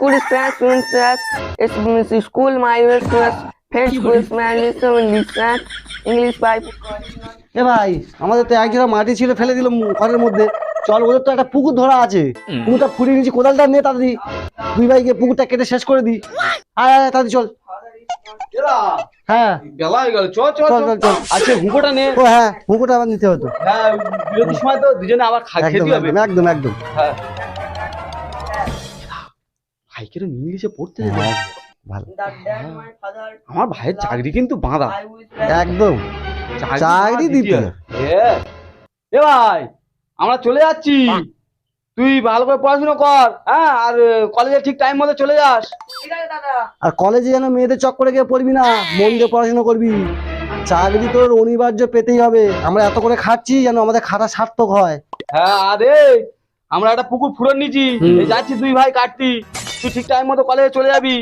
school is fast, students fast. It's school, my fast. French school is Spanish, English fast. English five. এ ভাই আমাদের তো একজোড়া মাটি ছিল ফেলে দিল ঘরের মধ্যে। চল ওদের তো একটা পুকুর ধরা আছে, পুকুরটা ফুটিয়ে নিচ্ছি, কোদালটা নিয়ে তাড়াতাড়ি দুই ভাই গিয়ে পুকুরটা কেটে শেষ করে দিই। আয় আয় তাড়াতাড়ি চল। হ্যাঁ বেলা হয়ে গেল, চল চল চল চল চল। আচ্ছা হুঁকোটা নে। ও হ্যাঁ পুকুরটা আবার নিতে হতো। হ্যাঁ বিরতির সময় তো দুজনে আবার একদম খেতে হবে। একদম একদম একদম। হ্যাঁ ভাইকের ইংলিশে পড়তে যেতে হবে। ভালো। আমার ভাইয়ের চাকরি কিন্তু বাঁধা, একদম চাকরি দিতে। এ ভাই আমরা চলে যাচ্ছি, তুই ভালো করে পড়াশোনা কর। হ্যাঁ আর কলেজে ঠিক টাইম মতো চলে যাস। আর কলেজে যেন মেয়েদের চক্করে গিয়ে পড়বি না, মন দিয়ে পড়াশোনা করবি। চাকরি তোর অনিবার্য পেতেই হবে। আমরা এত করে খাচ্ছি যেন আমাদের খাটা সার্থক হয়। হ্যাঁ আরে আমরা একটা পুকুর ফুরন নিয়েছি, যাচ্ছি দুই ভাই কাটতি, তুই ঠিক টাইম মতো কলেজে চলে যাবি।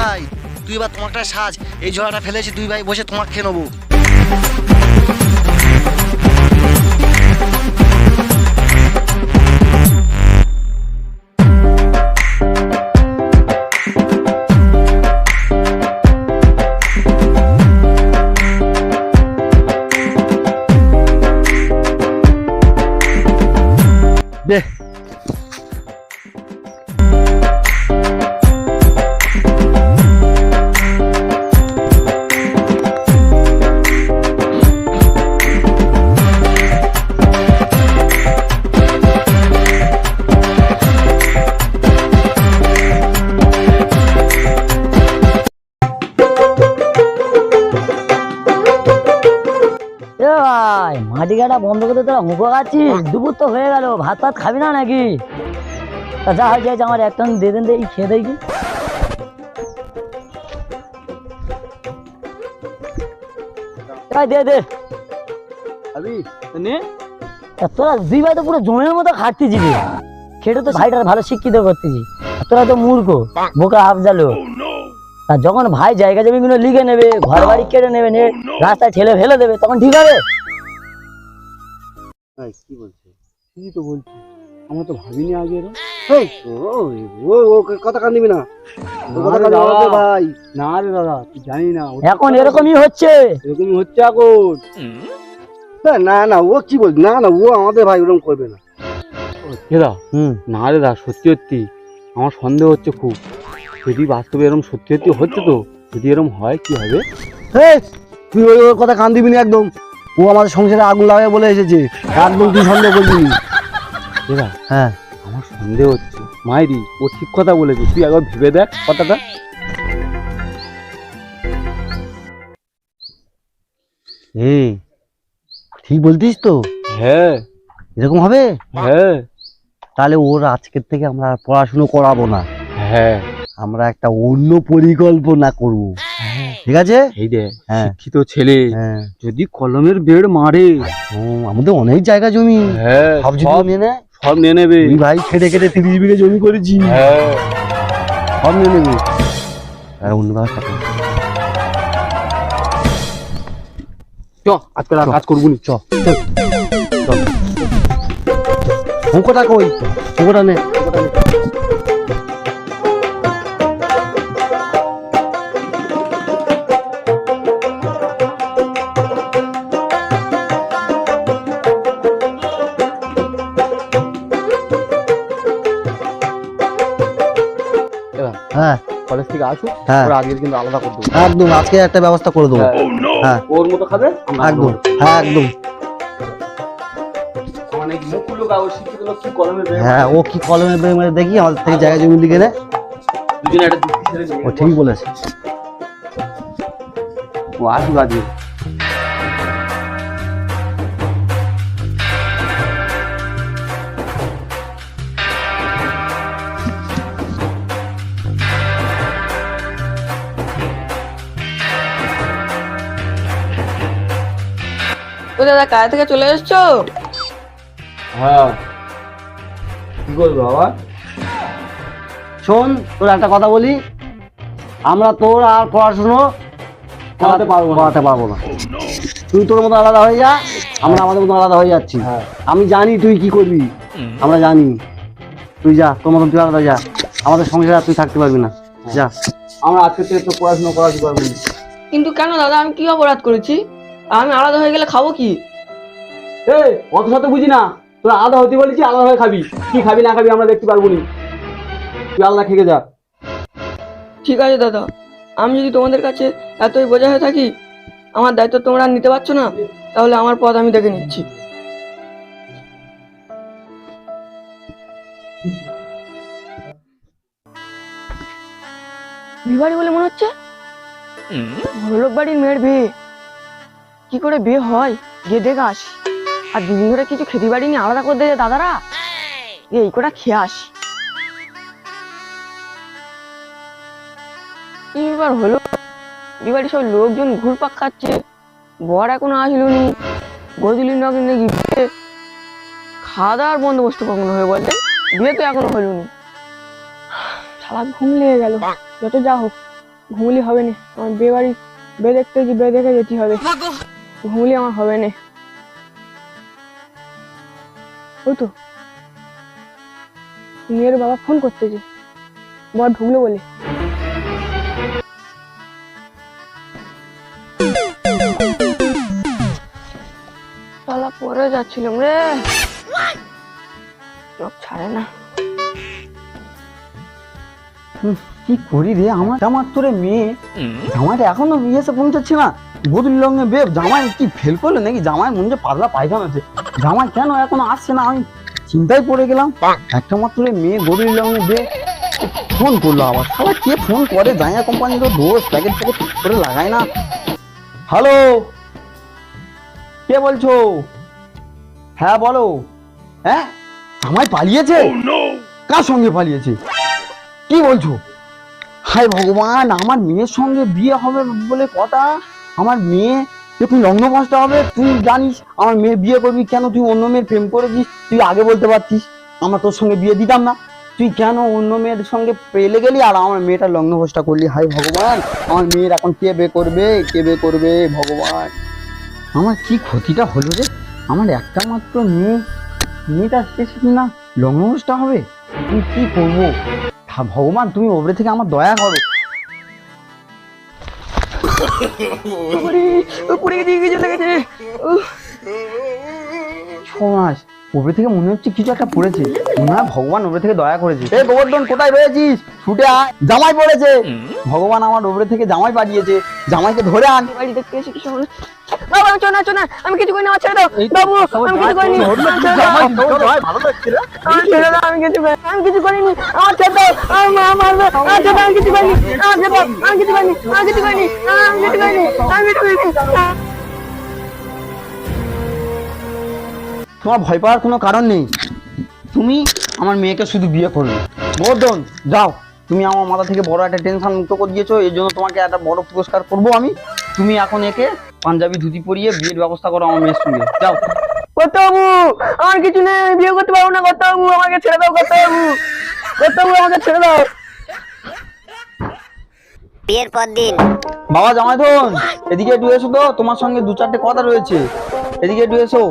ভাই তুই এবার তোমারটা সাজ, এই ঝোড়াটা ফেলেছি, দুই ভাই বসে তোমাকে খেয়ে নেবো। দে ভাই মাটি কাটা বন্ধ করতে তোরা হুঁকো খাচ্ছিস? দুপুর তো হয়ে গেল, ভাত ভাত খাবি না নাকি? তা যা হয়েছে আমার একটা দিয়ে দেন, দেখি খেয়ে দেখি। দে দে তা তোরা দুই ভাই তো পুরো জমের মতো খাটতেছি রে, খেটে তো ভাইটার ভালো শিক্ষিত করতেছি, তোরা তো মূর্খ বোকা হাফজালো। তা যখন ভাই জায়গা জমিগুলো লিখে নেবে, ঘর বাড়ি কেটে নেবে, রাস্তায় ঠেলে ফেলে দেবে, তখন ঠিক হবে? কি বলছে? ঠিকই তো বলছি, আমরা তো ভাবিনি আগে এরকম। কথা কান দিবি না ভাই। না রে দাদা তুই জানি না, এখন এরকমই হচ্ছে। এরকমই হচ্ছে এখন। না না ও কি বল, না না ও আমাদের ভাই ওরকম করবে না। না রে দা, সত্যি সত্যি আমার সন্দেহ হচ্ছে খুব। যদি বাস্তবে এরকম সত্যি সত্যি হচ্ছে, তো যদি এরকম হয় কি হবে? তুই ওর কথা কান দিবি না একদম। ও আমাদের সংসারে আগুন লাগাবে বলে এসেছে, একদম তুই সন্দেহ করবি। হ্যাঁ আমার সন্দেহ হচ্ছে। মাইরি ও ঠিক কথা বলেছে, তুই একবার ভেবে দেখ কথাটা। ঠিক বলতিস তো? হ্যাঁ এরকম হবে। হ্যাঁ তাহলে ওর আজকের থেকে আমরা পড়াশুনো করাবো না, হ্যাঁ আমরা একটা অন্য পরিকল্পনা করব। ঠিক আছে? এই দে হ্যাঁ। শিক্ষিত ছেলে হ্যাঁ যদি কলমের বেড় মারে, আমাদের অনেক জায়গা জমি, হ্যাঁ সব যদি নিয়ে নেয়, সব নিয়ে নেবে। তুই ভাই খেটে খেটে 30 বিঘে জমি করেছি, হ্যাঁ সব নিয়ে নেবে। আর অন্য ব্যবস্থা করবো। চ আজকে কাজ করবো নি, চ হুঁকোটা কই? হুঁকোটা নে। হ্যাঁ কলেজ থেকে আসুক, হ্যাঁ ওরা আজকে কিন্তু আলাদা করে দেবো। একদম আজকে একটা ব্যবস্থা করে দেবো। হ্যাঁ ওর মতো খাবে, আমরা একদম। হ্যাঁ একদম। অনেক মুখ লোক আর শিক্ষিত লোক কি কলমের বেড় হ্যাঁ ও কি কলমের বেড়ে মেরে দেখি আমাদের থেকে জায়গা জমি লিখে নেয়। দুজনে একটা যুক্তি ছেড়ে ও ঠিক বলেছে। ও আসুক আজকে। তো দাদা কাজ থেকে চলে এসছো? হ্যাঁ, কি করবো বাবা? শোন, তোর একটা কথা বলি, আমরা তোর আর পড়াশুনো করাতে পারবো না। করাতে পারবো না। তুই তোর মতো আলাদা হয়ে যা, আমরা আমাদের মতো আলাদা হয়ে যাচ্ছি। হ্যাঁ। আমি জানি তুই কি করবি, আমরা জানি। তুই যা, তোর মতন তুই আলাদা যা, আমাদের সংসারে আর তুই থাকতে পারবি না, যা। আমরা আজকে থেকে তো পড়াশোনা করাতে পারবো না। কিন্তু কেন দাদা, আমি কি অপরাধ করেছি? আমি আলাদা হয়ে গেলে খাবো কি? এই অত শত বুঝি না, তোরা আলাদা হতে বলেছি, আলাদা হয়ে খাবি। কি খাবি না খাবি আমরা দেখতে পারবো না, তুই আলাদা খেয়ে যা। ঠিক আছে দাদা, আমি যদি তোমাদের কাছে এতই বোঝা হয়ে থাকি, আমার দায়িত্ব তোমরা আর নিতে পারছো না, তাহলে আমার পথ আমি দেখে নিচ্ছি। বিবাড়ি বলে মনে হচ্ছে, বড়লোক বাড়ির মেয়ের বিয়ে। কি করে বিয়ে হয় গিয়ে দেখে আসি। আর দুদিন ধরে কিছু খেতে বাড়ি নিয়ে আলাদা করে দেয় দাদারা, এই কটা খেয়ে আসি। কি ব্যাপার হলো, বিবাড়ি সব লোকজন ঘুরপাক খাচ্ছে, বর এখনো আসলো নি, গজলি নগে নাকি বিয়ে। খাওয়া দাওয়ার বন্দোবস্ত কখনো হয়ে বলতে, বিয়ে তো এখনো হলো নি। সারা ঘুম লেগে গেল, যত যা হোক ঘুমলি হবে না। আমার বিয়ে বাড়ি বিয়ে দেখতে যে বিয়ে দেখে যেতে হবে, ঘুমলি আমার হবে না। ওই তো মেয়ের বাবা ফোন করতেছে, বর ঢুকলো বলে। শালা পরে যাচ্ছিলাম রে, চোখ ছাড়ে না। কি করি রে, আমার তোরে মেয়ে জামাইটা এখনো বিয়েতে পৌঁছাচ্ছে না। বদলি লগ্নে বে জামাই কি ফেল করলো নাকি? জামাই মনে হচ্ছে পাতলা পায়খানা আছে, জামাই কেন এখনো আসছে না? আমি চিন্তায় পড়ে গেলাম। একটা মাত্র মেয়ে বদলি লগ্নে বে ফোন করলো আবার। সবাই কে ফোন করে? জায়া কোম্পানির দোষ, প্যাকেট প্যাকেট ঠিক করে লাগায় না। হ্যালো, কে বলছো? হ্যাঁ বলো। হ্যাঁ, জামাই পালিয়েছে? কার সঙ্গে পালিয়েছে? কি বলছো? হায় ভগবান, আমার মেয়ের সঙ্গে বিয়ে হবে বলে কথা। আমার মেয়ে তুই লগ্ন বসতে হবে, তুই জানিস আমার মেয়ে বিয়ে করবি কেন? তুই অন্য মেয়ের প্রেম করেছিস, তুই আগে বলতে পারতিস, আমরা তোর সঙ্গে বিয়ে দিতাম না। তুই কেন অন্য মেয়ের সঙ্গে পেলে গেলি আর আমার মেয়েটার লগ্ন বসটা করলি? হায় ভগবান, আমার মেয়ের এখন কে বে করবে, কে বে করবে ভগবান। আমার কি ক্ষতিটা হলো রে? আমার একটা মাত্র মেয়ে, মেয়েটা শেষ না লগ্ন বসটা হবে। আমি কি করবো? ভগবান তুমি ওপরে থেকে আমার দয়া করো। সমাজ ওপরে থেকে মনে হচ্ছে কিছু একটা পড়েছে, মনে হয় ভগবান ওপরে থেকে দয়া করেছে। এই গোবর্ধন কোথায় রয়েছিস? ছুটে আয়, জামাই পড়েছে। ভগবান আমার ওপরে থেকে জামাই পাঠিয়েছে, জামাইকে ধরে আন। বাড়ি দেখতে এসে কি সমস্যা? বাবু আমি চল না, আমি কিছু করিনি, আমার ছেড়ে দাও। বাবু আমি কিছু করিনি, ভালো লাগছে রে। আমার ছেড়ে দাও, আমি কিছু করিনি, আমার ছেড়ে দাও। আমার মা মারবে, আমার ছেড়ে দাও, আমি কিছু করিনি, আমার ছেড়ে দাও, আমি কিছু করিনি, আমি কিছু করিনি, আমি কিছু করিনি, আমি কিছু করিনি। তোমার ভয় পাওয়ার কোনো কারণ নেই, তুমি আমার মেয়েকে শুধু বিয়ে করবে। গোবর্ধন যাও, তুমি আমার মাথা থেকে বড় একটা টেনশন মুক্ত করে দিয়েছো, এই জন্য তোমাকে একটা বড় পুরস্কার করবো আমি। তুমি এখন একে পাঞ্জাবি ধুতি পরিয়ে বিয়ের ব্যবস্থা করো আমার মেয়ের সঙ্গে, যাও। কর্তাবাবু আমার কিছু নেই, আমি বিয়ে করতে পারবো না। কর্তাবাবু আমাকে ছেড়ে দাও, কর্তাবাবু, কর্তাবাবু আমাকে ছেড়ে দাও। বিয়ের পর দিন বাবা জামাইধন, এদিকে একটু এসো তো, তোমার সঙ্গে দু চারটে কথা রয়েছে, এদিকে একটু এসো।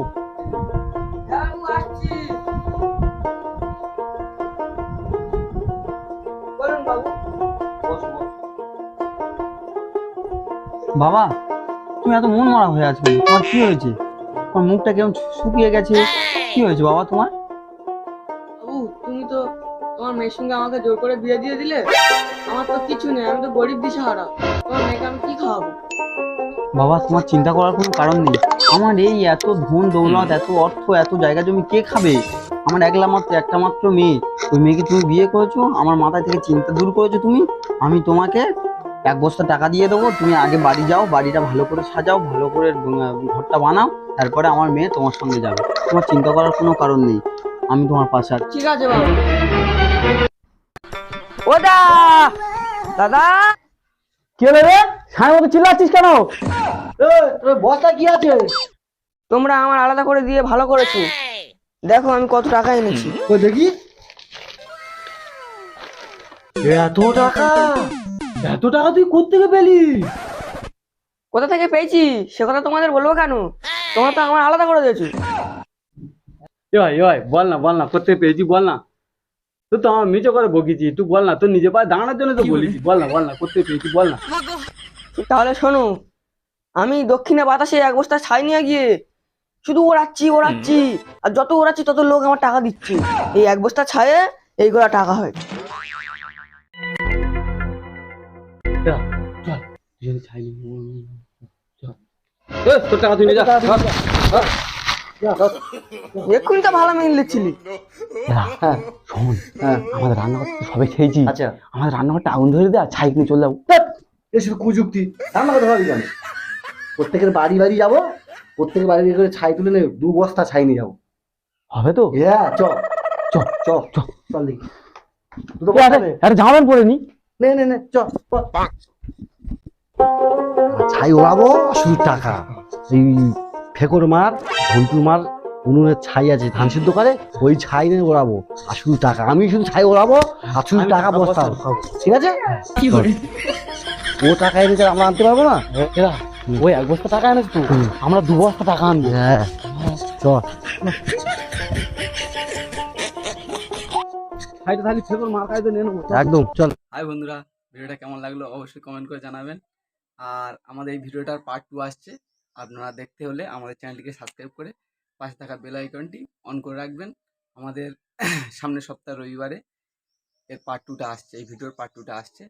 বাবা তুমি এত মন মরা হয়ে আছো, তোমার কি হয়েছে? তোমার মুখটা কেমন শুকিয়ে গেছে, কি হয়েছে বাবা তোমার? বাবু তুমি তো তোমার মেয়ের সঙ্গে আমাকে জোর করে বিয়ে দিয়ে দিলে, আমার তো কিছু নেই, আমি তো গরিব দিশাহারা, তোমার মেয়েকে আমি কি খাওয়াবো? বাবা তোমার চিন্তা করার কোনো কারণ নেই, আমার এই এত ধন দৌলত, এত অর্থ, এত জায়গা জমি কে খাবে? আমার একটা মাত্র মেয়ে, ওই মেয়েকে তুমি বিয়ে করেছো, আমার মাথা থেকে চিন্তা দূর করেছো তুমি। আমি তোমাকে 1 বস্তা টাকা দিয়ে দেবো, তুমি আগে বাড়ি যাও, বাড়িটা ভালো করে সাজাও, ভালো করে ঘরটা বানাও, তারপরে আমার মেয়ে তোমার সঙ্গে যাবে। তোমার চিন্তা করার কোনো কারণ নেই, আমি তোমার পাশে আছি। ঠিক আছে বাবু। ও দাদা, কি হলো রে? সামনে মতো চিল্লাচ্ছিস কেন? তোর বস্তা কি আছে? তোমরা আমার আলাদা করে দিয়ে ভালো করেছো। দেখো আমি কত টাকা এনেছি। ওই দেখি, এত টাকা! এত টাকা তুই কোত্থেকে পেলি? কোথা থেকে পেয়েছি সে কথা তোমাদের বলবো কেন? তোমরা তো আমার আলাদা করে দিয়েছো। এ ভাই বল না কোত্থেকে পেয়েছি বল না। তুই তো আমার মিচো করে বকিছি, তুই বল না, তোর নিজে পায়ে দাঁড়ানোর জন্য তো বলিস। বল না কোত্থেকে পেয়েছি বল না। তাহলে শোনো, আমি দক্ষিণে বাতাসে এক বস্তা ছাই নিয়ে গিয়ে শুধু ওড়াচ্ছি, আর যত ওড়াচ্ছি তত লোক আমার টাকা দিচ্ছে। এই এক বস্তা ছায়ে এইগুলা টাকা হয়। চল তুই যদি ছাই নিবি, চল। তোর টাকা তুই নিয়ে যা। এক্ষুনি তো ভালো মিল দিচ্ছিলি। হ্যাঁ শোন, হ্যাঁ আমাদের রান্নাঘর তো সবাই খেয়েছি। আচ্ছা, আমাদের রান্নাঘরটা আগুন ধরে দেয়, ছাই কিনে চলে যাবো। এসব কুযুক্তি, রান্না করতে পারবি কেন? প্রত্যেকের বাড়ি বাড়ি যাবো, প্রত্যেকের বাড়ি বাড়ি করে ছাই তুলে নেবে, 2 বস্তা ছাই নিয়ে যাবো। হবে তো? হ্যাঁ চ চ চ চ চল দেখি। দুটো আরে জামা প্যান্ট পরে নি। নে চ চ। ছাই ওড়াবো, শুধু টাকা। এই ফেকর মার, ঘন্টুর মার উনুনের ছাই আছে ধান সিদ্ধ করে, ওই ছাই নিয়ে ওড়াবো, আর শুধু টাকা। আমি শুধু ছাই ওড়াবো আর শুধু টাকা বস্তা খাবো, ঠিক আছে? ও টাকা এনেছে, আমরা আনতে পারবো না? এরা ওই 1 বস্তা টাকা এনেছে তো, আমরা 2 বস্তা টাকা আনবো। হ্যাঁ চ। ছাইটা তাহলে ফেকর মার কাছে নিয়ে নেবো। একদম চল। হাই বন্ধুরা, ভিডিওটা কেমন লাগলো অবশ্যই কমেন্ট করে জানাবেন। আর আমাদের এই ভিডিওটার পার্ট 2 আসছে, আপনারা দেখতে হলে আমাদের চ্যানেলটিকে সাবস্ক্রাইব করে পাশে থাকা বেল আইকনটি অন করে রাখবেন। আমাদের সামনের সপ্তাহ রবিবারে এর পার্ট 2টা আসছে, এই ভিডিওর পার্ট 2টা আসছে।